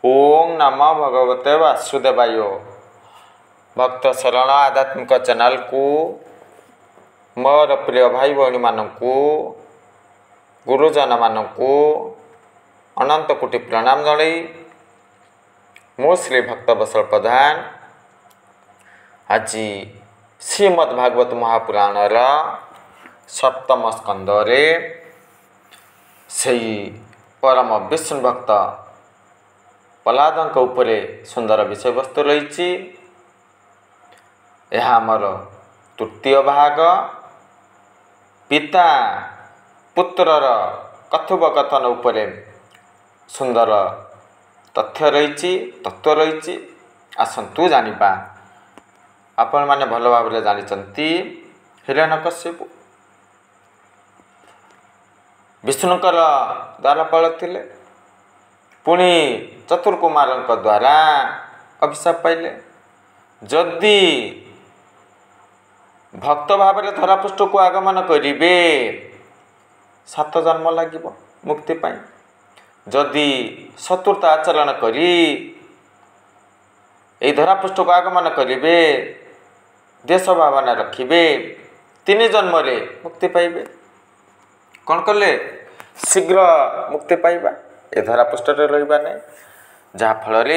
ओम नमो भगवते वासुदेवाय। भक्त शरण आध्यात्मिक चैनल को मोर प्रिय भाई भौणी मानू गुरुजन मानू अनंत कोटि प्रणाम जणाई मो श्री भक्त बसल प्रधान आज श्रीमद्भागवत महापुराणर सप्तम स्कंदरे से परम विष्णु भक्त प्रह्लाद उपरे सुंदर विषय वस्तु रही। यह आमर तृतीय भाग पिता पुत्रर कथोपकथन उपरे सुंदर तथ्य रही तत्व रही। आसतु जानिबा आपण माने भल भाव जानिचंती हिरण्यकश्यप विष्णुकर द्वारपाल थिले पुणी चतुर्कुमार द्वारा अभिशाप पाइले जदि भक्त भाव धरापृष्ठ को आगमन करिवे 7 जन्म लागिब मुक्ति पाई। जदि शत्रुता आचरण करी ए धरापृष्ठ को आगमन करिवे देश भावना रखिबे 3 जन्म रे मुक्ति पाइबे। कौन कले शीघ्र मुक्ति पाइबा ए धरापृष्ठ रहिबा नहीं जहाँफल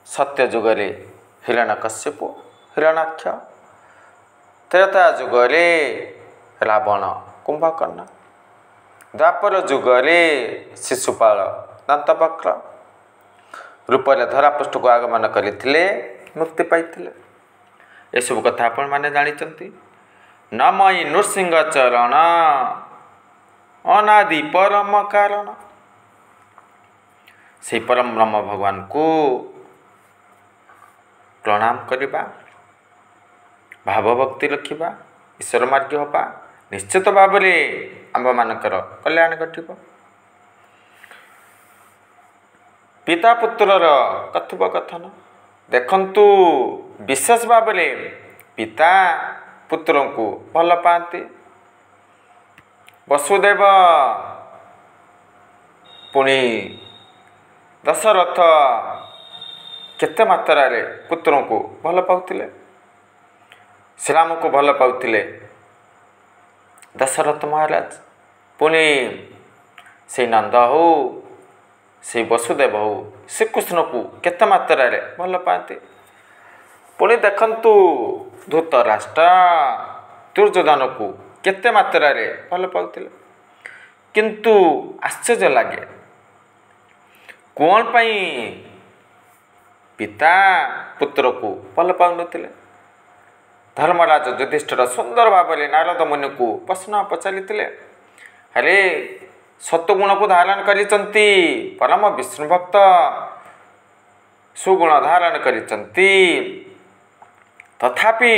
सत्य जुगरे हिरण्यकश्यप हिरण्याक्ष त्रेता जुगरे रावण कुंभकर्ण द्वापर जुगरे शिशुपाल दंतवक्र रूपरे धरापृष्ठ को आगमन करते मुक्ति पाइथिले। ये सब कथा आपण माने जानिचंती। नमयी नृसिंह चरण अनादि परम कारण से परम ब्रह्म भगवान को प्रणाम करिबा भावभक्ति रखिबा ईश्वर मार्ग होबा निश्चित भाव में आम मानकर कल्याण घटिब। पिता पुत्रर कथोपकथन देखंतु विशेष भाव में पिता पुत्र को भल पाती। वसुदेव पुणी दशरथ केते मात्रा रे पुत्रों को भल पाउथिले श्रीराम को भल पाउथिले दशरथ महाराज पुणी से नंद हो से वसुदेव हो श्रीकृष्ण को केते मात्रा रे भल पाते। पुणी देखंतु धृतराष्ट्र दुर्योधन को केते मात्रा रे भल पाउथिले किंतु आश्चर्य लगे कौन पाई पिता पुत्र को भल पाउनथिले। धर्मराज युधिष्ठिर सुंदर भाव में नारद मुनि को प्रश्न पचारिथिले अरे सत्वगुण को धारण करिसंती परम विष्णु भक्त सुगुण धारण करिसंती तथापि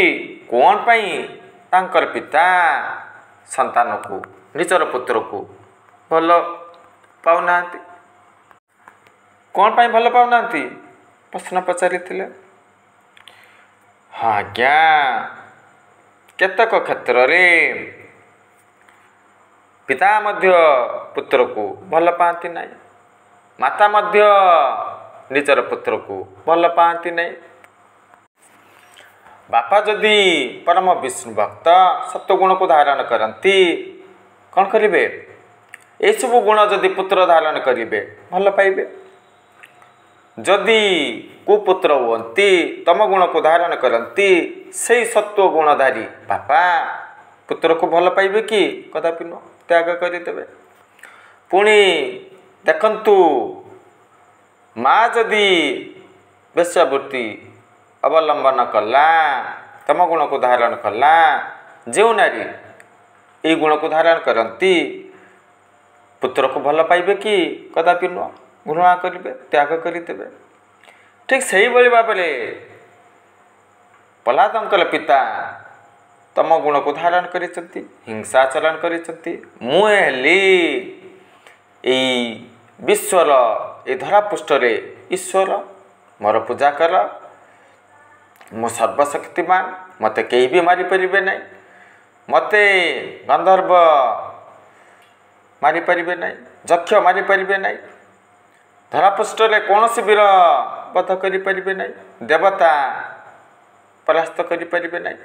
कौन पाई तांकर पिता संतान को निजर पुत्र को भल पाउनांती कौन पाई भल पाउनांती प्रश्न पचारिथिले। हाँ आज्ञा केतक क्षेत्र रे पिता मध्य पुत्र को भल पाती नहीं माता मध्य निजर पुत्र को भल पाती नहीं। बापा जदि परम विष्णु भक्त सत्वगुण को धारण करती कौन करिवे ए सब गुण जदि पुत्र धारण करिवे भल पाइबे। जदि कुपुत्र हुअन्ति तम गुण को धारण करती से सत्व गुणधारी बापा पुत्र को भल पाइबे कि कदापि न त्याग करदेवे। पुणी देखंतु माँ जदि वेश्यावृत्ति अवलंबन कला तम गुण को धारण कला जो नारी ये गुण को धारण करती पुत्र को भल पाइबे कि कदापि न घृणा करेंगे त्याग करदेवे। ठीक से ही भाव में प्रह्लाद पिता तम गुण को धारण करिसंती हिंसाचरण करिसंती मुए हेली विश्वर ए धरापृष्ठ रे ईश्वर मोर पूजा कर मु सर्वशक्तिमान मते कहीं भी मारी परिबे नहीं मते गंधर्व मारी परिबे नहीं, यक्ष मारी परिबे नहीं, ଧରାପୃଷ୍ଠରେ କୌଣସି ବୀର ବଧ କରିପାରିବେ ନାହିଁ, ଦେବତା ପରାସ୍ତ କରିପାରିବେ ନାହିଁ,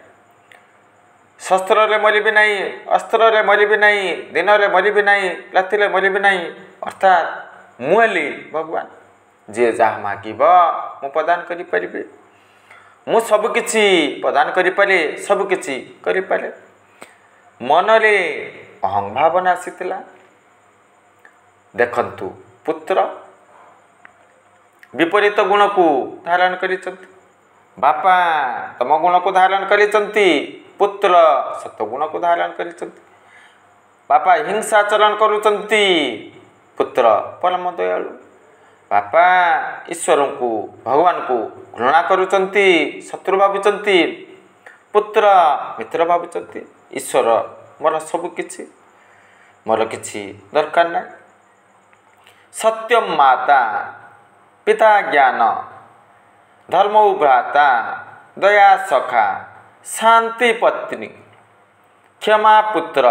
ଶସ୍ତ୍ରରେ ମରିବେ ନାହିଁ, ଅସ୍ତ୍ରରେ ମରିବେ ନାହିଁ, ଦିନରେ ମରିବେ ନାହିଁ, ରାତିରେ ମରିବେ ନାହିଁ। ଅର୍ଥାତ୍ ମୁଁ ହେଲି ଭଗବାନ, ଯିଏ ଯାହା ମାଗିବ ମୁଁ ପ୍ରଦାନ କରିପାରିବି। ମୁଁ ସବୁକିଛି ପ୍ରଦାନ କରିପାରେ, ସବୁକିଛି କରିପାରେ। ମନରେ ଅହଂ ଭାବନା ଆସିଥିଲା। ଦେଖନ୍ତୁ, ପୁତ୍ର ବିପରୀତ ଗୁଣକୁ ଧାରଣ କରିଛନ୍ତି, ବାପା ତମ ଗୁଣକୁ ଧାରଣ କରିଛନ୍ତି, ପୁତ୍ର ସତ୍ୱଗୁଣକୁ ଧାରଣ କରିଛନ୍ତି। ବାପା ହିଂସାଚରଣ କରୁଛନ୍ତି, ପୁତ୍ର ପରମ ଦୟାଳୁ। ବାପା ଈଶ୍ୱରଙ୍କୁ ଭଗବାନଙ୍କୁ ଘୃଣା କରୁଛନ୍ତି, ଶତ୍ରୁ ଭାବୁଛନ୍ତି, ପୁତ୍ର ମିତ୍ର ଭାବୁଛନ୍ତି। ଈଶ୍ୱର ମୋର ସବୁ କିଛି, ମୋର କିଛି ଦରକାର ନାହିଁ। ସତ୍ୟମ ମାତା ପିତା ଜ୍ଞାନ, ଧର୍ମ ଭ୍ରାତା, ଦୟା ସଖା, ଶାନ୍ତି ପତ୍ନୀ, କ୍ଷମା ପୁତ୍ର,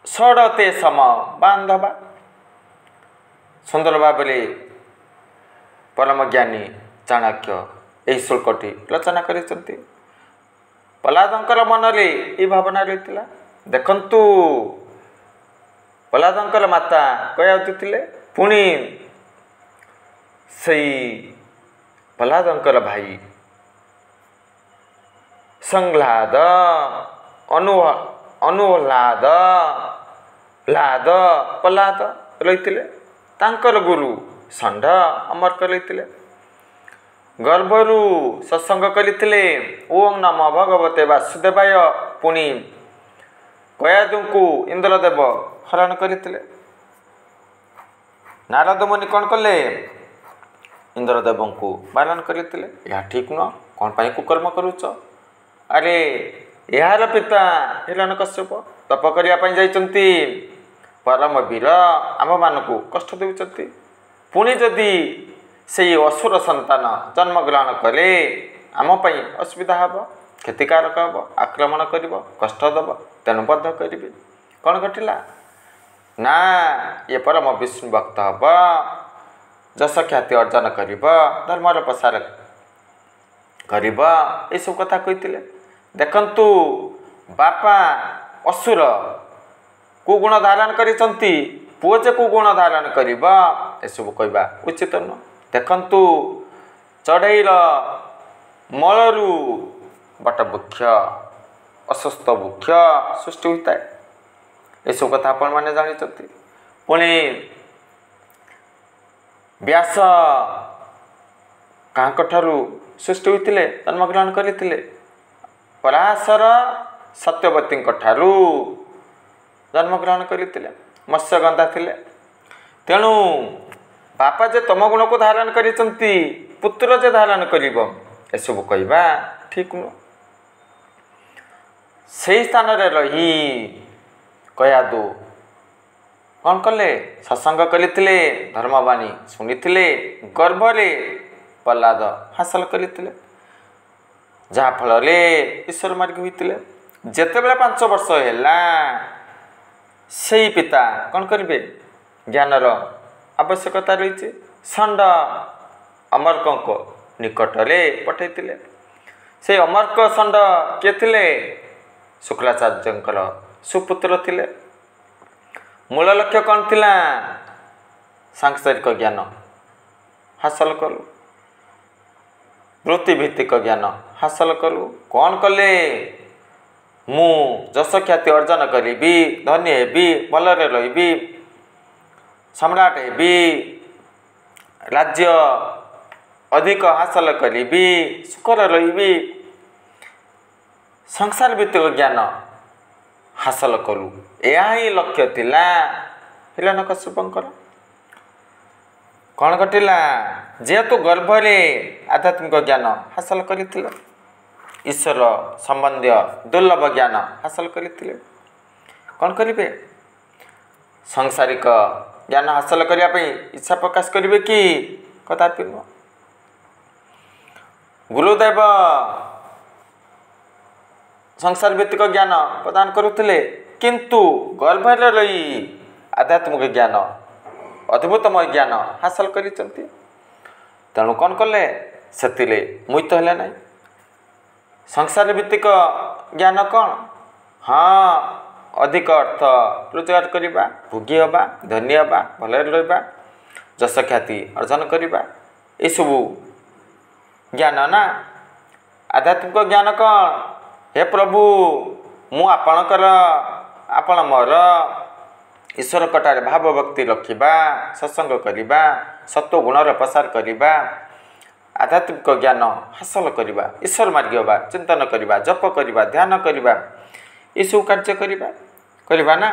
ଷଡ଼ତେ ସମ ବାନ୍ଧବା। ସୁନ୍ଦର ଭାବରେ ପରମ ଜ୍ଞାନୀ ଚାଣକ୍ୟ ଏହି ଶ୍ଲୋକଟି ରଚନା କରିଛନ୍ତି। ପ୍ରହ୍ଲାଦଙ୍କର ମନରେ ଏହି ଭାବନା ରହିଥିଲା। ଦେଖନ୍ତୁ, ପ୍ରହ୍ଲାଦଙ୍କର ମାତା ଗୟାବତୀ ଥିଲେ, ପୁଣି ସେଇ ପ୍ରହ୍ଲାଦଙ୍କର ଭାଇ ସଂହ୍ଲାଦ, ଅନୁହ୍ଲାଦ, ପ୍ରହ୍ଲାଦ ରହିଥିଲେ। ତାଙ୍କର ଗୁରୁ ଷଣ୍ଢ ଅମର୍କ ରହିଥିଲେ। ଗର୍ଭରୁ ସତ୍ସଙ୍ଗ କରିଥିଲେ। ଓಂ ନମୋ ଭଗବତେ ବାସୁଦେବାୟ। ପୁଣି ଗୟାଦୁଙ୍କୁ ଇନ୍ଦ୍ରଦେବ ହରଣ କରିଥିଲେ। ନାରଦ ମୁନି କ'ଣ କଲେ? ଇନ୍ଦ୍ରଦେବଙ୍କୁ ବାରଣ କରିଥିଲେ, ଏହା ଠିକ୍ ନୁହଁ, କ'ଣ ପାଇଁ କୁକର୍ମ କରୁଛ? ଆରେ ଏହାର ପିତା ହିରଣ୍ୟକଶ୍ୟପ ତପ କରିବା ପାଇଁ ଯାଇଛନ୍ତି, ପରମ ବୀର ଆମମାନଙ୍କୁ କଷ୍ଟ ଦେଉଛନ୍ତି। ପୁଣି ଯଦି ସେଇ ଅସୁର ସନ୍ତାନ ଜନ୍ମଗ୍ରହଣ କଲେ ଆମ ପାଇଁ ଅସୁବିଧା ହେବ, କ୍ଷତିକାରକ ହେବ, ଆକ୍ରମଣ କରିବ, କଷ୍ଟ ଦେବ, ତେଣୁ ବଦ୍ଧ କରିବି। କ'ଣ ଘଟିଲା ନା, ଇଏ ପରମ ବିଷ୍ଣୁ ଭକ୍ତ ହେବ, ଯଶ ଖ୍ୟାତି ଅର୍ଜନ କରିବ, ଧର୍ମର ପ୍ରସାର କରିବ, ଏସବୁ କଥା କହିଥିଲେ। ଦେଖନ୍ତୁ, ବାପା ଅସୁର କୁଗୁଣ ଧାରଣ କରିଛନ୍ତି, ପୁଅ ଯେ କୁଗୁଣ ଧାରଣ କରିବ, ଏସବୁ କହିବା ଉଚିତ ନୁହଁ। ଦେଖନ୍ତୁ, ଚଢ଼େଇର ମଳରୁ ବଟବୃକ୍ଷ, ଅଶ୍ୱତ୍ଥ ବୃକ୍ଷ ସୃଷ୍ଟି ହୋଇଥାଏ। ଏସବୁ କଥା ଆପଣମାନେ ଜାଣିଛନ୍ତି। ପୁଣି ବ୍ୟାସ କାହାଙ୍କଠାରୁ ସୃଷ୍ଟି ହୋଇଥିଲେ, ଜନ୍ମଗ୍ରହଣ କରିଥିଲେ? ପରାଶର ସତ୍ୟବତୀଙ୍କ ଠାରୁ ଜନ୍ମଗ୍ରହଣ କରିଥିଲେ। ମତ୍ସ୍ୟଗନ୍ଧା ଥିଲେ। ତେଣୁ ବାପା ଯେ ତମ ଗୁଣକୁ ଧାରଣ କରିଛନ୍ତି, ପୁତ୍ର ଯେ ଧାରଣ କରିବ, ଏସବୁ କହିବା ଠିକ୍ ନୁହଁ। ସେହି ସ୍ଥାନରେ ରହି ଗୟାଦୁ କ'ଣ କଲେ? ସତ୍ସଙ୍ଗ କରିଥିଲେ, ଧର୍ମବାଣୀ ଶୁଣିଥିଲେ, ଗର୍ଭରେ ପ୍ରହ୍ଲାଦ ହାସଲ କରିଥିଲେ, ଯାହାଫଳରେ ଈଶ୍ୱର ମାର୍ଗୀ ହୋଇଥିଲେ। ଯେତେବେଳେ 5 ବର୍ଷ ହେଲା, ସେଇ ପିତା କ'ଣ କରିବେ? ଜ୍ଞାନର ଆବଶ୍ୟକତା ରହିଛି। ଷଣ୍ଢ ଅମର୍କଙ୍କ ନିକଟରେ ପଠାଇଥିଲେ। ସେଇ ଅମର୍କ ଷଣ୍ଢ କିଏ ଥିଲେ? ଶୁକ୍ରାଚାର୍ଯ୍ୟଙ୍କର ସୁପୁତ୍ର ଥିଲେ। ମୂଳ ଲକ୍ଷ୍ୟ କ'ଣ ଥିଲା? ସାଂସାରିକ ଜ୍ଞାନ ହାସଲ କଲୁ, ବୃତ୍ତିଭିତ୍ତିକ ଜ୍ଞାନ ହାସଲ କଲୁ। କ'ଣ କଲେ? ମୁଁ ଯଶ ଖ୍ୟାତି ଅର୍ଜନ କରିବି, ଧନୀ ହେବି, ଭଲରେ ରହିବି, ସମ୍ରାଟ ହେବି, ରାଜ୍ୟ ଅଧିକ ହାସଲ କରିବି, ସୁଖରେ ରହିବି, ସଂସାର ଭିତ୍ତିକ ଜ୍ଞାନ ହାସଲ କଲୁ। ଏହା ହିଁ ଲକ୍ଷ୍ୟ ଥିଲା ହିରଣ୍ୟକଶ୍ୟପଙ୍କର। କ'ଣ ଘଟିଲା? ଯେହେତୁ ଗର୍ଭରେ ଆଧ୍ୟାତ୍ମିକ ଜ୍ଞାନ ହାସଲ କରିଥିଲେ, ଈଶ୍ୱର ସମ୍ବନ୍ଧୀୟ ଦୁର୍ଲଭ ଜ୍ଞାନ ହାସଲ କରିଥିଲେ, କ'ଣ କରିବେ? ସାଂସାରିକ ଜ୍ଞାନ ହାସଲ କରିବା ପାଇଁ ଇଚ୍ଛା ପ୍ରକାଶ କରିବେ କି? କଦାପି ନୁହଁ। ଗୁରୁଦେବ ସଂସାର ଭିତ୍ତିକ ଜ୍ଞାନ ପ୍ରଦାନ କରୁଥିଲେ, କିନ୍ତୁ ଗର୍ଭରେ ରହି ଆଧ୍ୟାତ୍ମିକ ଜ୍ଞାନ ଅଦ୍ଭୁତମୟ ଜ୍ଞାନ ହାସଲ କରିଛନ୍ତି। ତେଣୁ କ'ଣ କଲେ? ସେଥିରେ ମୋହିତ ହେଲେ ନାହିଁ। ସଂସାର ଭିତ୍ତିକ ଜ୍ଞାନ କ'ଣ? ହଁ, ଅଧିକ ଅର୍ଥ ରୋଜଗାର କରିବା, ଭୋଗୀ ହେବା, ଧନୀ ହେବା, ଭଲରେ ରହିବା, ଯଶ ଖ୍ୟାତି ଅର୍ଜନ କରିବା, ଏସବୁ ଜ୍ଞାନ ନା। ଆଧ୍ୟାତ୍ମିକ ଜ୍ଞାନ କ'ଣ? ହେ ପ୍ରଭୁ, ମୁଁ ଆପଣଙ୍କର, ଆପଣ ମୋର, ଈଶ୍ୱରଙ୍କଠାରେ ଭାବ ଭକ୍ତି ରଖିବା, ସତ୍ସଙ୍ଗ କରିବା, ସତ୍ୱ ଗୁଣର ପ୍ରସାର କରିବା, ଆଧ୍ୟାତ୍ମିକ ଜ୍ଞାନ ହାସଲ କରିବା, ଈଶ୍ୱର ମାର୍ଗୀ ହେବା, ଚିନ୍ତନ କରିବା, ଜପ କରିବା, ଧ୍ୟାନ କରିବା, ଏସବୁ କାର୍ଯ୍ୟ କରିବା ନା।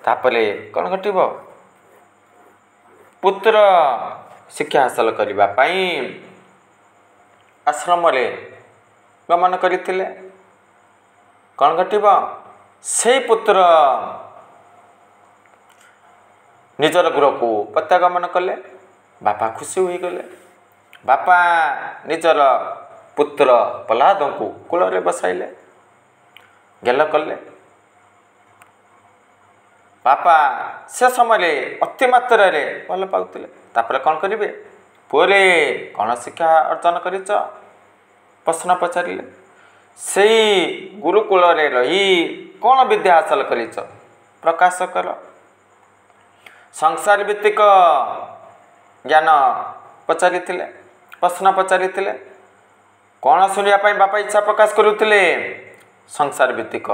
ତାପରେ କ'ଣ ଘଟିବ? ପୁତ୍ର ଶିକ୍ଷା ହାସଲ କରିବା ପାଇଁ ଆଶ୍ରମରେ ଗମନ କରିଥିଲେ। କ'ଣ ଘଟିବ? ସେଇ ପୁତ୍ର ନିଜର ଗୃହକୁ ପ୍ରତ୍ୟାଗମନ କଲେ। ବାପା ଖୁସି ହୋଇଗଲେ। ବାପା ନିଜର ପୁତ୍ର ପ୍ରହ୍ଲାଦଙ୍କୁ କୂଳରେ ବସାଇଲେ, ଗେଲ କଲେ। ବାପା ସେ ସମୟରେ ଅତି ମାତ୍ରାରେ ଭଲ ପାଉଥିଲେ। ତାପରେ କ'ଣ କରିବେ? ପୁଅରେ କ'ଣ ଶିକ୍ଷା ଅର୍ଜନ କରିଛ? ପ୍ରଶ୍ନ ପଚାରିଲେ। ସେଇ ଗୁରୁକୁଳରେ ରହି କ'ଣ ବିଦ୍ୟା ହାସଲ କରିଛ? ପ୍ରକାଶ କର। ସଂସାର ଭିତ୍ତିକ ଜ୍ଞାନ ପଚାରିଥିଲେ, ପ୍ରଶ୍ନ ପଚାରିଥିଲେ। କ'ଣ ଶୁଣିବା ପାଇଁ ବାପା ଇଚ୍ଛା ପ୍ରକାଶ କରୁଥିଲେ? ସଂସାର ଭିତ୍ତିକ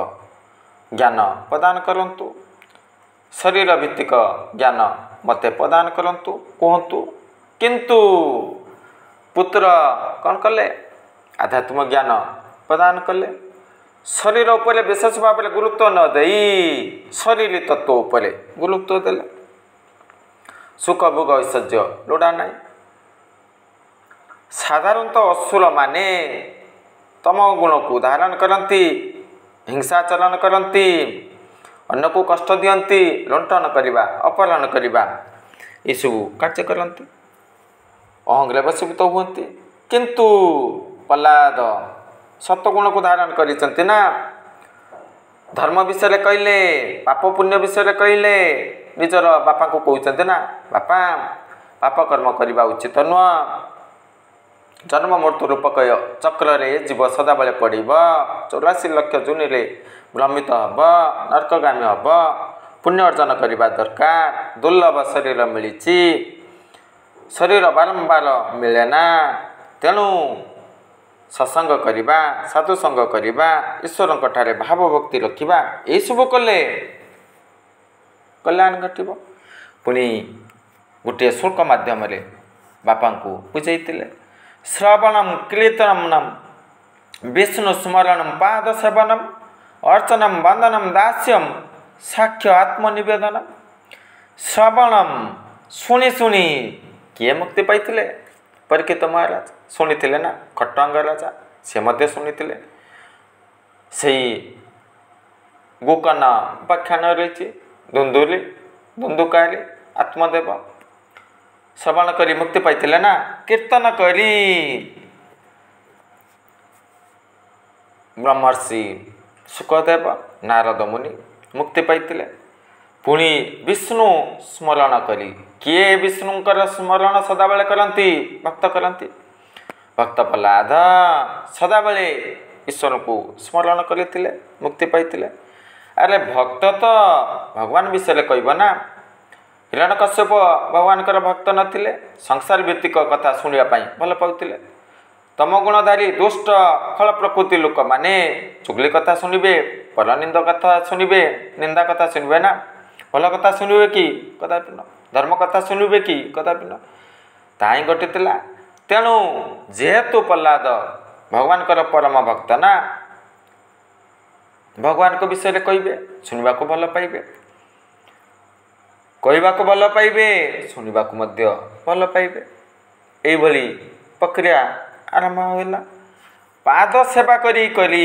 ଜ୍ଞାନ ପ୍ରଦାନ କରନ୍ତୁ, ଶରୀର ଭିତ୍ତିକ ଜ୍ଞାନ ମୋତେ ପ୍ରଦାନ କରନ୍ତୁ, କୁହନ୍ତୁ। କିନ୍ତୁ ପୁତ୍ର କ'ଣ କଲେ? ଆଧ୍ୟାତ୍ମିକ ଜ୍ଞାନ ପ୍ରଦାନ କଲେ। ଶରୀର ଉପରେ ବିଶେଷ ଭାବରେ ଗୁରୁତ୍ୱ ନ ଦେଇ ଶରୀର ତତ୍ତ୍ୱ ଉପରେ ଗୁରୁତ୍ୱ ଦେଲେ। ସୁଖ ଭୋଗ ଐଶ୍ୱର୍ଯ୍ୟ ଲୋଡ଼ା ନାହିଁ। ସାଧାରଣତଃ ଅସୁରମାନେ ତମ ଗୁଣକୁ ଧାରଣ କରନ୍ତି, ହିଂସାଚରଣ କରନ୍ତି, ଅନ୍ୟକୁ କଷ୍ଟ ଦିଅନ୍ତି, ଲୁଣ୍ଠନ କରିବା, ଅପହରଣ କରିବା, ଏସବୁ କାର୍ଯ୍ୟ କରନ୍ତି, ଅହଂରେ ବଶୀଭୂତ ହୁଅନ୍ତି। କିନ୍ତୁ ପ୍ରହ୍ଲାଦ ସତ୍ୱଗୁଣକୁ ଧାରଣ କରିଛନ୍ତି ନା। ଧର୍ମ ବିଷୟରେ କହିଲେ, ପାପ ପୁଣ୍ୟ ବିଷୟରେ କହିଲେ, ନିଜର ବାପାଙ୍କୁ କହୁଛନ୍ତି ନା, ବାପା ପାପ କର୍ମ କରିବା ଉଚିତ ନୁହଁ। ଜନ୍ମ ମୃତ୍ୟୁ ରୂପକ ଚକ୍ରରେ ଜୀବ ସଦାବେଳେ ପଡ଼ିବ। 84 ଲକ୍ଷ ଜୁନିରେ ଭ୍ରମିତ ହେବ, ନର୍କଗାମୀ ହେବ। ପୁଣ୍ୟ ଅର୍ଜନ କରିବା ଦରକାର। ଦୁର୍ଲଭ ଶରୀର ମିଳିଛି, ଶରୀର ବାରମ୍ବାର ମିଳେ ନା। ତେଣୁ ସତ୍ସଙ୍ଗ କରିବା, ସାଧୁସଙ୍ଗ କରିବା, ଈଶ୍ୱରଙ୍କଠାରେ ଭାବ ଭକ୍ତି ରଖିବା, ଏସବୁ କଲେ କଲ୍ୟାଣ ଘଟିବ। ପୁଣି ଗୋଟିଏ ଶ୍ଲୋକ ମାଧ୍ୟମରେ ବାପାଙ୍କୁ ବୁଝାଇଥିଲେ। ଶ୍ରବଣମ୍ କୀର୍ତ୍ତନମ୍ ବିଷ୍ଣୁ ସ୍ମରଣମ୍ ପାଦ ସେବନମ୍ ଅର୍ଚ୍ଚନମ୍ ବନ୍ଦନମ୍ ଦାସ୍ୟମ୍ ସାକ୍ଷ୍ୟ ଆତ୍ମନିବେଦନମ୍। ଶ୍ରବଣମ୍ ଶୁଣି ଶୁଣି କିଏ ମୁକ୍ତି ପାଇଥିଲେ? ପରୀକ୍ଷିତ ମହାରାଜ ଶୁଣିଥିଲେ ନା। ଖଟ୍ଟଙ୍ଗ ରାଜା ସେ ମଧ୍ୟ ଶୁଣିଥିଲେ। ସେଇ ଗୋକର୍ଣ୍ଣ ଉପାଖ୍ୟାନ ରହିଛି, ଧୁନ୍ଦୁଲି ଧୁନ୍ଦୁକାରୀ ଆତ୍ମଦେବ ଶ୍ରବଣ କରି ମୁକ୍ତି ପାଇଥିଲେ ନା। କୀର୍ତ୍ତନ କରି ବ୍ରହ୍ମର୍ଷି ଶୁକଦେବ, ନାରଦ ମୁନି ମୁକ୍ତି ପାଇଥିଲେ। ପୁଣି ବିଷ୍ଣୁ ସ୍ମରଣ କରି, କିଏ ବିଷ୍ଣୁଙ୍କର ସ୍ମରଣ ସଦାବେଳେ କରନ୍ତି? ଭକ୍ତ କରନ୍ତି। ଭକ୍ତ ପ୍ରହ୍ଲାଦ ସଦାବେଳେ ଈଶ୍ୱରଙ୍କୁ ସ୍ମରଣ କରିଥିଲେ, ମୁକ୍ତି ପାଇଥିଲେ। ଆରେ ଭକ୍ତ ତ ଭଗବାନ ବିଷୟରେ କହିବ ନା। ହିରଣ୍ୟକଶ୍ୟପ ଭଗବାନଙ୍କର ଭକ୍ତ ନଥିଲେ, ସଂସାର ଭିତ୍ତିକ କଥା ଶୁଣିବା ପାଇଁ ଭଲ ପାଉଥିଲେ। ତମଗୁଣଧାରୀ ଦୁଷ୍ଟ ଖଳ ପ୍ରକୃତି ଲୋକମାନେ ଚୁଗଲି କଥା ଶୁଣିବେ, ପରନିନ୍ଦ କଥା ଶୁଣିବେ, ନିନ୍ଦା କଥା ଶୁଣିବେ ନା। ଭଲ କଥା ଶୁଣିବେ କି? କଦାପି ନ। ଧର୍ମ କଥା ଶୁଣିବେ କି? କଦାପି ନ। ତାହା ହିଁ ଘଟିଥିଲା। ତେଣୁ ଯେହେତୁ ପ୍ରହ୍ଲାଦ ଭଗବାନଙ୍କର ପରମ ଭକ୍ତ ନା, ଭଗବାନଙ୍କ ବିଷୟରେ କହିବେ, ଶୁଣିବାକୁ ଭଲ ପାଇବେ। କହିବାକୁ ଭଲ ପାଇବେ, ଶୁଣିବାକୁ ମଧ୍ୟ ଭଲ ପାଇବେ। ଏଇଭଳି ପ୍ରକ୍ରିୟା ଆରମ୍ଭ ହେଲା। ପାଦ ସେବା କରି କରି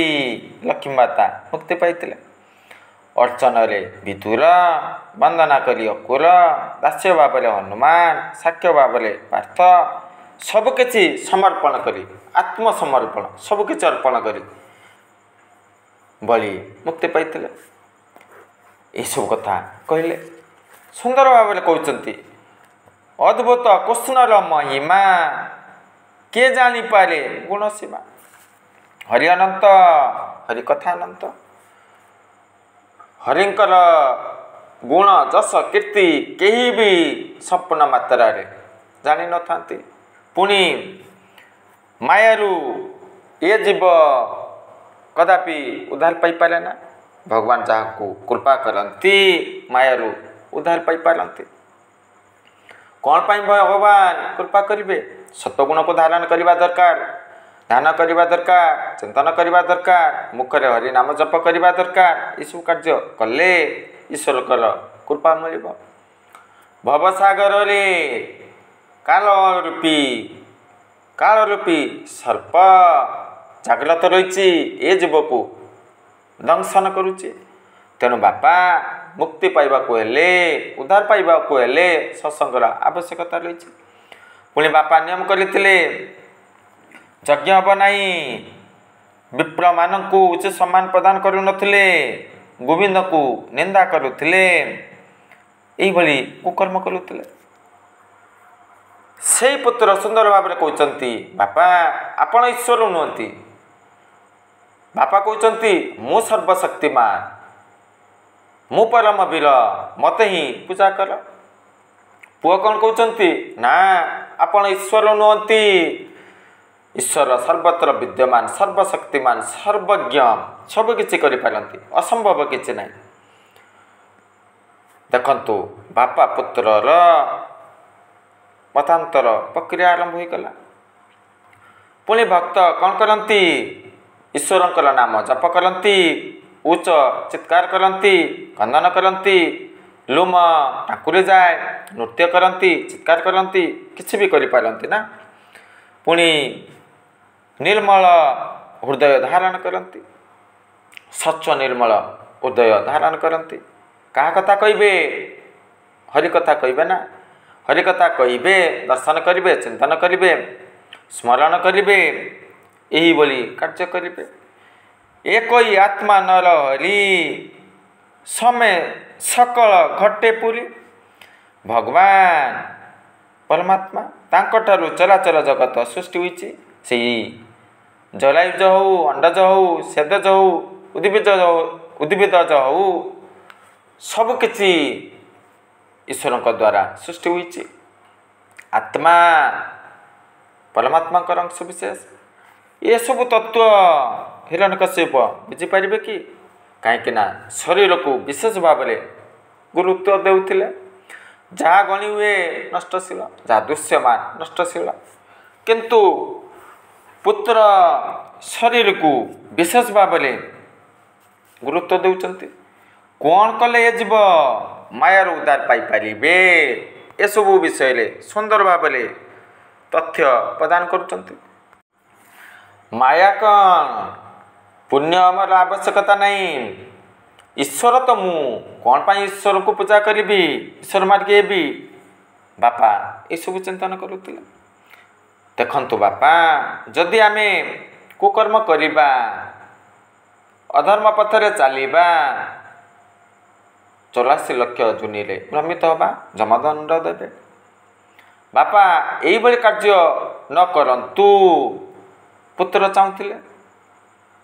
ଲକ୍ଷ୍ମୀ ମାତା ମୁକ୍ତି ପାଇଥିଲେ। ଅର୍ଚ୍ଚନରେ ବିଦୁର, ବନ୍ଦନା କରି ଅକୁର, ଦାସ୍ୟ ଭାବରେ ହନୁମାନ, ସାକ୍ଷ୍ୟ ଭାବରେ ପାର୍ଥ, ସବୁକିଛି ସମର୍ପଣ କରି, ଆତ୍ମସମର୍ପଣ ସବୁକିଛି ଅର୍ପଣ କରି ବଳି ମୁକ୍ତି ପାଇଥିଲେ। ଏସବୁ କଥା କହିଲେ। ସୁନ୍ଦର ଭାବରେ କହୁଛନ୍ତି ଅଦ୍ଭୁତ କୃଷ୍ଣର ମହିମା କିଏ ଜାଣିପାରେ ଗୁଣ ସୀମା। ହରି ଅନନ୍ତ, ହରି କଥା ଅନନ୍ତ। ହରିଙ୍କର ଗୁଣ ଯଶ କୀର୍ତ୍ତି କେହି ବି ସମ୍ପୂର୍ଣ୍ଣ ମାତ୍ରାରେ ଜାଣିନଥାନ୍ତି। ପୁଣି ମାୟାରୁ ଏ ଜୀବ କଦାପି ଉଦ୍ଧାର ପାଇପାରେ ନା। ଭଗବାନ ଯାହାକୁ କୃପା କରନ୍ତି ମାୟାରୁ ଉଦ୍ଧାର ପାଇପାରନ୍ତି। କ'ଣ ପାଇଁ ଭଗବାନ କୃପା କରିବେ? ସତ୍ୱଗୁଣକୁ ଧାରଣ କରିବା ଦରକାର, ଧ୍ୟାନ କରିବା ଦରକାର, ଚିନ୍ତନ କରିବା ଦରକାର, ମୁଖରେ ହରି ନାମ ଜପ କରିବା ଦରକାର। ଏସବୁ କାର୍ଯ୍ୟ କଲେ ଈଶ୍ୱରଙ୍କର କୃପା ମିଳିବ। ଭବସାଗରରେ କାଳରୂପୀ ସର୍ପ ଜାଗ୍ରତ ରହିଛି, ଏ ଜୀବକୁ ଦଂଶନ କରୁଛି। ତେଣୁ ବାପା ମୁକ୍ତି ପାଇବାକୁ ହେଲେ, ଉଦ୍ଧାର ପାଇବାକୁ ହେଲେ ସତ୍ସଙ୍ଗର ଆବଶ୍ୟକତା ରହିଛି। ପୁଣି ବାପା ନିୟମ କରିଥିଲେ ଯଜ୍ଞ ହେବ ନାହିଁ, ବିପ୍ରମାନଙ୍କୁ ଉଚ୍ଚ ସମ୍ମାନ ପ୍ରଦାନ କରୁନଥିଲେ, ଗୋବିନ୍ଦକୁ ନିନ୍ଦା କରୁଥିଲେ, ଏଇଭଳି କୁକର୍ମ କରୁଥିଲେ। ସେଇ ପୁତ୍ର ସୁନ୍ଦର ଭାବରେ କହୁଛନ୍ତି ବାପା ଆପଣ ଈଶ୍ୱର ନୁହନ୍ତି। ବାପା କହୁଛନ୍ତି ମୁଁ ସର୍ବଶକ୍ତିମାନ, ମୁଁ ପରମ ବୀର, ମୋତେ ହିଁ ପୂଜା କର। ପୁଅ କ'ଣ କହୁଛନ୍ତି ନା ଆପଣ ଈଶ୍ୱର ନୁହନ୍ତି। ଈଶ୍ୱର ସର୍ବତ୍ର ବିଦ୍ୟମାନ, ସର୍ବଶକ୍ତିମାନ, ସର୍ବଜ୍ଞ, ସବୁ କିଛି କରିପାରନ୍ତି, ଅସମ୍ଭବ କିଛି ନାହିଁ। ଦେଖନ୍ତୁ ବାପା ପୁତ୍ରର ମତାନ୍ତର ପ୍ରକ୍ରିୟା ଆରମ୍ଭ ହୋଇଗଲା। ପୁଣି ଭକ୍ତ କ'ଣ କରନ୍ତି? ଈଶ୍ୱରଙ୍କର ନାମ ଜପ କରନ୍ତି, ଉଚ୍ଚ ଚିତ୍କାର କରନ୍ତି, କନ୍ଦନ କରନ୍ତି, ଲୁମ ଟାଙ୍କୁରି ଯାଏ, ନୃତ୍ୟ କରନ୍ତି, ଚିତ୍କାର କରନ୍ତି, କିଛି ବି କରିପାରନ୍ତି ନା। ପୁଣି ନିର୍ମଳ ହୃଦୟ ଧାରଣ କରନ୍ତି, ସ୍ୱଚ୍ଛ ନିର୍ମଳ ହୃଦୟ ଧାରଣ କରନ୍ତି। କାହା କଥା କହିବେ? ହରି କଥା କହିବେ ନା। ହରି କଥା କହିବେ, ଦର୍ଶନ କରିବେ, ଚିନ୍ତନ କରିବେ, ସ୍ମରଣ କରିବେ, ଏହିଭଳି କାର୍ଯ୍ୟ କରିବେ। ଏକଇ ଆତ୍ମା ନର ହରି ସମେ ସକଳ ଘଟେ ପୁରୀ। ଭଗବାନ ପରମାତ୍ମା, ତାଙ୍କଠାରୁ ଚରାଚର ଜଗତ ସୃଷ୍ଟି ହୋଇଛି। ସେଇ ଜରାୟୁଜ ହଉ, ଅଣ୍ଡଜ ହଉ, ସେଦଜ ହଉ, ଉଦ୍ଭିଦଜ ହଉ, ସବୁକିଛି ଈଶ୍ୱରଙ୍କ ଦ୍ୱାରା ସୃଷ୍ଟି ହୋଇଛି। ଆତ୍ମା ପରମାତ୍ମାଙ୍କର ଅଂଶ ବିଶେଷ। ଏସବୁ ତତ୍ତ୍ୱ ହିରଣ୍ୟକଶ୍ୟପ ବୁଝିପାରିବେ କି? କାହିଁକିନା ଶରୀରକୁ ବିଶେଷ ଭାବରେ ଗୁରୁତ୍ୱ ଦେଉଥିଲେ। ଯାହା ଗଣି ହୁଏ ନଷ୍ଟଶୀଳ, ଯାହା ଦୃଶ୍ୟମାନ ନଷ୍ଟଶୀଳ, କିନ୍ତୁ ପୁତ୍ର ଶରୀରକୁ ବିଶେଷ ଭାବରେ ଗୁରୁତ୍ୱ ଦେଉଛନ୍ତି। କ'ଣ କଲେ ଏ ଜୀବ ମାୟାରୁ ଉଦ୍ଧାର ପାଇପାରିବେ, ଏସବୁ ବିଷୟରେ ସୁନ୍ଦର ଭାବରେ ତଥ୍ୟ ପ୍ରଦାନ କରୁଛନ୍ତି। ମାୟା କ'ଣ? ପୁଣ୍ୟ ଆମର ଆବଶ୍ୟକତା ନାହିଁ। ଈଶ୍ୱର ତ ମୁଁ, କ'ଣ ପାଇଁ ଈଶ୍ୱରକୁ ପୂଜା କରିବି, ଈଶ୍ୱର ମାର୍ଗୀ ହେବି? ବାପା ଏସବୁ ଚିନ୍ତନ କରୁଥିଲେ। ଦେଖନ୍ତୁ ବାପା, ଯଦି ଆମେ କୁକର୍ମ କରିବା, ଅଧର୍ମ ପଥରେ ଚାଲିବା, 84 ଲକ୍ଷ ଜୁନିରେ ଭ୍ରମିତ ହେବା, ଯମଦଣ୍ଡ ଦେବେ। ବାପା ଏଇଭଳି କାର୍ଯ୍ୟ ନ କରନ୍ତୁ, ପୁତ୍ର ଚାହୁଁଥିଲେ।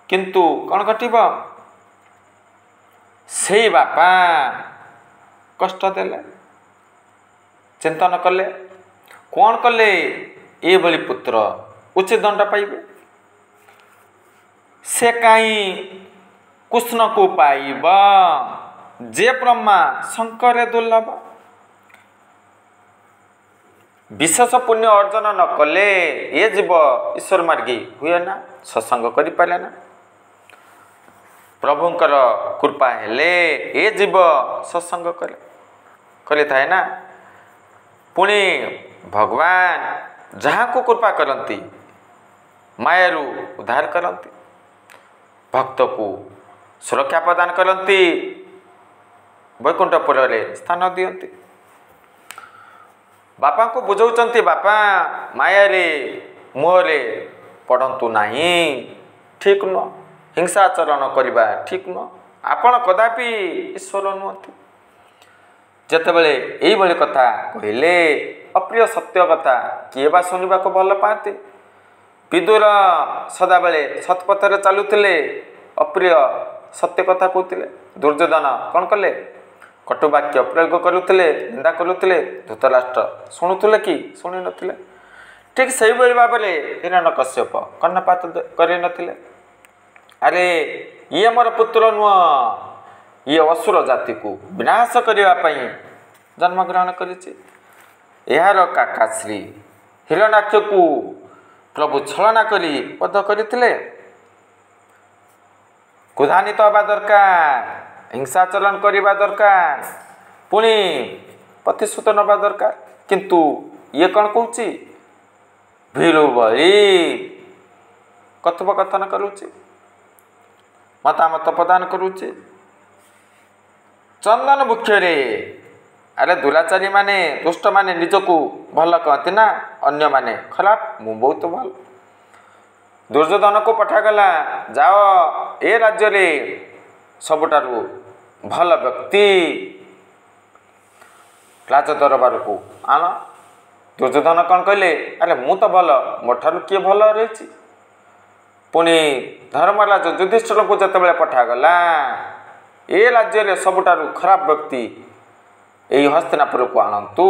କିନ୍ତୁ କ'ଣ ଘଟିବ? ସେଇ ବାପା କଷ୍ଟ ଦେଲେ, ଚିନ୍ତନ କଲେ। କ'ଣ କଲେ ଏଭଳି ପୁତ୍ର ଉଚିତ ଦଣ୍ଡ ପାଇବେ? ସେ କାହିଁ କୃଷ୍ଣକୁ ପାଇବ, ଯେ ବ୍ରହ୍ମା ଶଙ୍କରେ ଦୁର୍ଲଭ। ବିଶେଷ ପୁଣ୍ୟ ଅର୍ଜନ ନ କଲେ ଏ ଜୀବ ଈଶ୍ୱର ମାର୍ଗୀ ହୁଏ ନା, ସତ୍ସଙ୍ଗ କରିପାରେ ନା। ପ୍ରଭୁଙ୍କର କୃପା ହେଲେ ଏ ଜୀବ ସତ୍ସଙ୍ଗ କରିଥାଏ ନା। ପୁଣି ଭଗବାନ ଯାହାକୁ କୃପା କରନ୍ତି ମାୟାରୁ ଉଦ୍ଧାର କରନ୍ତି, ଭକ୍ତକୁ ସୁରକ୍ଷା ପ୍ରଦାନ କରନ୍ତି, ବୈକୁଣ୍ଠପୁରରେ ସ୍ଥାନ ଦିଅନ୍ତି। ବାପାଙ୍କୁ ବୁଝାଉଛନ୍ତି ବାପା ମାୟାରେ ମୁହଁରେ ପଡ଼ନ୍ତୁ ନାହିଁ, ଠିକ୍ ନୁହଁ। ହିଂସାଚରଣ କରିବା ଠିକ୍ ନୁହଁ। ଆପଣ କଦାପି ଈଶ୍ୱର ନୁହନ୍ତି। ଯେତେବେଳେ ଏଇଭଳି କଥା କହିଲେ ଅପ୍ରିୟ ସତ୍ୟ କଥା କିଏ ବା ଶୁଣିବାକୁ ଭଲ ପାଆନ୍ତି। ବିଦୁର ସଦାବେଳେ ସତ୍ପଥରେ ଚାଲୁଥିଲେ, ଅପ୍ରିୟ ସତ୍ୟ କଥା କହୁଥିଲେ। ଦୁର୍ଯ୍ୟୋଧନ କ'ଣ କଲେ? କଟୁବାକ୍ୟ ପ୍ରୟୋଗ କରୁଥିଲେ, ନିନ୍ଦା କରୁଥିଲେ। ଧୃତରାଷ୍ଟ୍ର ଶୁଣୁଥିଲେ କି ଶୁଣି ନଥିଲେ? ଠିକ୍ ସେଇଭଳି ଭାବରେ ହିରଣ୍ୟକଶ୍ୟପ କର୍ଣ୍ଣପାତ କରିନଥିଲେ। ଆରେ ଇଏ ମୋର ପୁତ୍ର ନୁହଁ, ଇଏ ଅସୁର ଜାତିକୁ ବିନାଶ କରିବା ପାଇଁ ଜନ୍ମଗ୍ରହଣ କରିଛି। ଏହାର କାକାଶ୍ରୀ ହିରଣ୍ୟାକ୍ଷକୁ ପ୍ରଭୁ ଛଳନା କରି ବଧ କରିଥିଲେ। କ୍ରୋଧାନ୍ୱିତ ହେବା ଦରକାର, ହିଂସାଚରଣ କରିବା ଦରକାର, ପୁଣି ପ୍ରତିଶୋଧ ନେବା ଦରକାର। କିନ୍ତୁ ଇଏ କ'ଣ କହୁଛି? ଭୀରୁ ଭଳି କଥୋପକଥନ କରୁଛି, ମତାମତ ପ୍ରଦାନ କରୁଛି। ଚନ୍ଦନ ବୃକ୍ଷରେ ଆରେ ଦୁରାଚାରୀମାନେ ଦୁଷ୍ଟମାନେ ନିଜକୁ ଭଲ କହନ୍ତି ନା, ଅନ୍ୟମାନେ ଖରାପ, ମୁଁ ବହୁତ ଭଲ। ଦୁର୍ଯ୍ୟୋଧନକୁ ପଠାଗଲା, ଯାଅ ଏ ରାଜ୍ୟରେ ସବୁଠାରୁ ଭଲ ବ୍ୟକ୍ତି ରାଜଦରବାରକୁ ଆଣ। ଦୁର୍ଯ୍ୟୋଧନ କ'ଣ କହିଲେ? ଆରେ ମୁଁ ତ ଭଲ, ମୋ ଠାରୁ କିଏ ଭଲ ରହିଛି? ପୁଣି ଧର୍ମରାଜ ଯୁଧିଷ୍ଠିରଙ୍କୁ ଯେତେବେଳେ ପଠାଗଲା, ଏ ରାଜ୍ୟରେ ସବୁଠାରୁ ଖରାପ ବ୍ୟକ୍ତି ଏଇ ହସ୍ତିନାପୁରକୁ ଆଣନ୍ତୁ,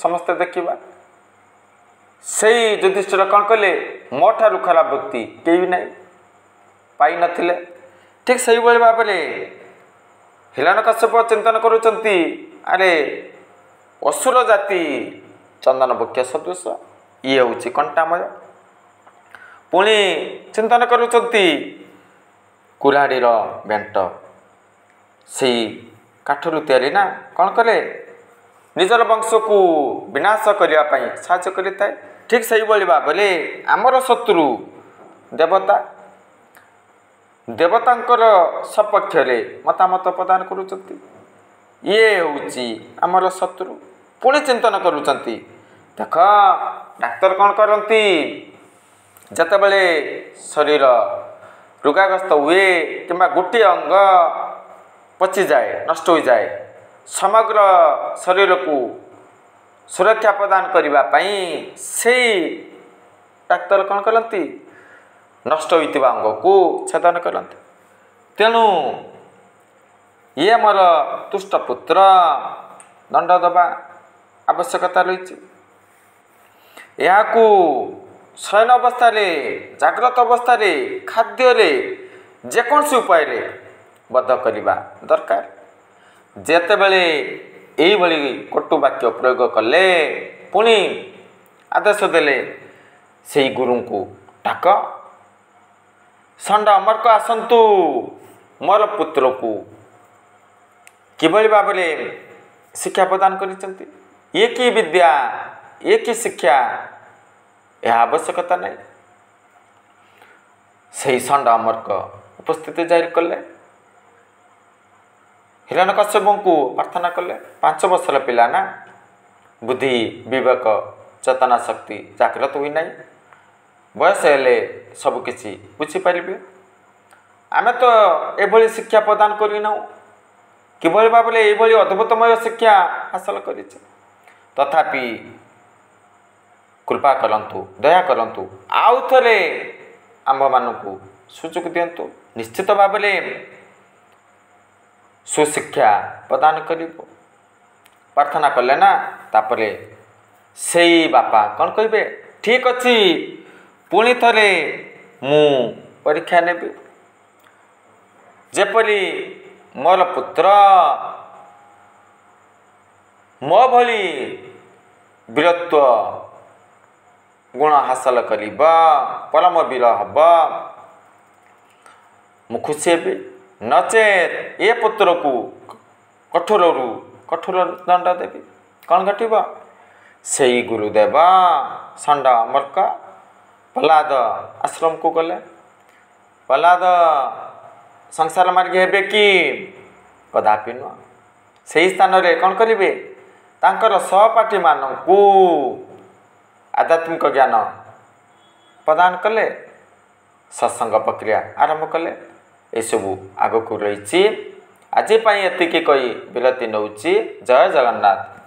ସମସ୍ତେ ଦେଖିବା। ସେଇ ଯୁଧିଷ୍ଠିର କ'ଣ କଲେ? ମୋ ଠାରୁ ଖରାପ ବ୍ୟକ୍ତି କେହି ନାହିଁ, ପାଇନଥିଲେ। ଠିକ୍ ସେଇଭଳି ଭାବରେ ହିରଣ୍ୟକଶ୍ୟପ ଚିନ୍ତନ କରୁଛନ୍ତି, ଆରେ ଅସୁର ଜାତି ଚନ୍ଦନ ବୃକ୍ଷ ସଦୃଶ, ଇଏ ହେଉଛି କଣ୍ଟାମୟ। ପୁଣି ଚିନ୍ତନ କରୁଛନ୍ତି କୁରାଢ଼ୀର ବେଣ୍ଟ ସେଇ କାଠରୁ ତିଆରି ନା, କ'ଣ କରେ? ନିଜର ବଂଶକୁ ବିନାଶ କରିବା ପାଇଁ ସାହାଯ୍ୟ କରିଥାଏ। ଠିକ୍ ସେଇଭଳି ଭାବରେ ଆମର ଶତ୍ରୁ ଦେବତା, ଦେବତାଙ୍କର ସପକ୍ଷରେ ମତାମତ ପ୍ରଦାନ କରୁଛନ୍ତି। ଇଏ ହେଉଛି ଆମର ଶତ୍ରୁ। ପୁଣି ଚିନ୍ତନ କରୁଛନ୍ତି, ଦେଖ ଡାକ୍ତର କ'ଣ କରନ୍ତି? ଯେତେବେଳେ ଶରୀର ରୋଗାଗ୍ରସ୍ତ ହୁଏ କିମ୍ବା ଗୋଟିଏ ଅଙ୍ଗ ପଚିଯାଏ, ନଷ୍ଟ ହୋଇଯାଏ, ସମଗ୍ର ଶରୀରକୁ ସୁରକ୍ଷା ପ୍ରଦାନ କରିବା ପାଇଁ ସେଇ ଡାକ୍ତର କ'ଣ କରନ୍ତି? ନଷ୍ଟ ହୋଇଥିବା ଅଙ୍ଗକୁ ଛେଦନ କରନ୍ତି। ତେଣୁ ଇଏ ମୋର ଦୁଷ୍ଟ ପୁତ୍ର, ଦଣ୍ଡ ଦେବା ଆବଶ୍ୟକତା ରହିଛି। ଏହାକୁ ଶୟନ ଅବସ୍ଥାରେ, ଜାଗ୍ରତ ଅବସ୍ଥାରେ, ଖାଦ୍ୟରେ, ଯେକୌଣସି ଉପାୟରେ ବଧ କରିବା ଦରକାର। ଯେତେବେଳେ ଏଇଭଳି କଟୁ ବାକ୍ୟ ପ୍ରୟୋଗ କଲେ, ପୁଣି ଆଦେଶ ଦେଲେ ସେଇ ଗୁରୁଙ୍କୁ ଡାକ, ଷଣ୍ଢ ଅମର୍କ ଆସନ୍ତୁ ମୋର ପୁତ୍ରକୁ କିଭଳି ଭାବରେ ଶିକ୍ଷା ପ୍ରଦାନ କରିଛନ୍ତି। ଇଏ କି ବିଦ୍ୟା, ଇଏ କି ଶିକ୍ଷା, ଏହା ଆବଶ୍ୟକତା ନାହିଁ। ସେହି ଷଣ୍ଢ ଅମର୍କ ଉପସ୍ଥିତି ଜାହିର କଲେ, ହିରଣ୍ୟକଶ୍ୟପଙ୍କୁ ପ୍ରାର୍ଥନା କଲେ। 5 ବର୍ଷର ପିଲା ନା, ବୁଦ୍ଧି ବିବେକ ଚେତନା ଶକ୍ତି ଜାଗ୍ରତ ହୋଇନାହିଁ। ବୟସ ହେଲେ ସବୁକିଛି ବୁଝିପାରିବେ। ଆମେ ତ ଏଭଳି ଶିକ୍ଷା ପ୍ରଦାନ କରିନାହୁଁ, କିଭଳି ଭାବରେ ଏଇଭଳି ଅଦ୍ଭୁତମୟ ଶିକ୍ଷା ହାସଲ କରିଛେ। ତଥାପି କୃପା କରନ୍ତୁ, ଦୟା କରନ୍ତୁ, ଆଉ ଥରେ ଆମ୍ଭମାନଙ୍କୁ ସୁଯୋଗ ଦିଅନ୍ତୁ। ନିଶ୍ଚିତ ଭାବରେ ସୁଶିକ୍ଷା ପ୍ରଦାନ କରିବ। ପ୍ରାର୍ଥନା କଲେ ନା, ତାପରେ ସେଇ ବାପା କ'ଣ କହିବେ? ଠିକ୍ ଅଛି, ପୁଣି ଥରେ ମୁଁ ପରୀକ୍ଷା ନେବି, ଯେପରି ମୋର ପୁତ୍ର ମୋ ଭଳି ବୀରତ୍ୱ ଗୁଣ ହାସଲ କରିବ, ପରମ ବୀର ହେବ, ମୁଁ ଖୁସି ହେବି। ନଚେତ୍ ଏ ପୁତ୍ରକୁ କଠୋରରୁ କଠୋର ଦଣ୍ଡ ଦେବି। କ'ଣ ଘଟିବ? ସେଇ ଗୁରୁଦେବ ଷଣ୍ଢ ଅମର୍କ ପ୍ରହ୍ଲାଦ ଆଶ୍ରମକୁ ଗଲେ। ପ୍ରହ୍ଲାଦ ସଂସାର ମାର୍ଗୀ ହେବେ କି? କଦାପି ନୁହଁ। ସେହି ସ୍ଥାନରେ କ'ଣ କରିବେ? ତାଙ୍କର ସହପାଠୀମାନଙ୍କୁ ଆଧ୍ୟାତ୍ମିକ ଜ୍ଞାନ ପ୍ରଦାନ କଲେ, ସତ୍ସଙ୍ଗ ପ୍ରକ୍ରିୟା ଆରମ୍ଭ କଲେ। ଏସବୁ ଆଗକୁ ରହିଛି। ଆଜି ପାଇଁ ଏତିକି କହି ବିରତି ନେଉଛି। ଜୟ ଜଗନ୍ନାଥ।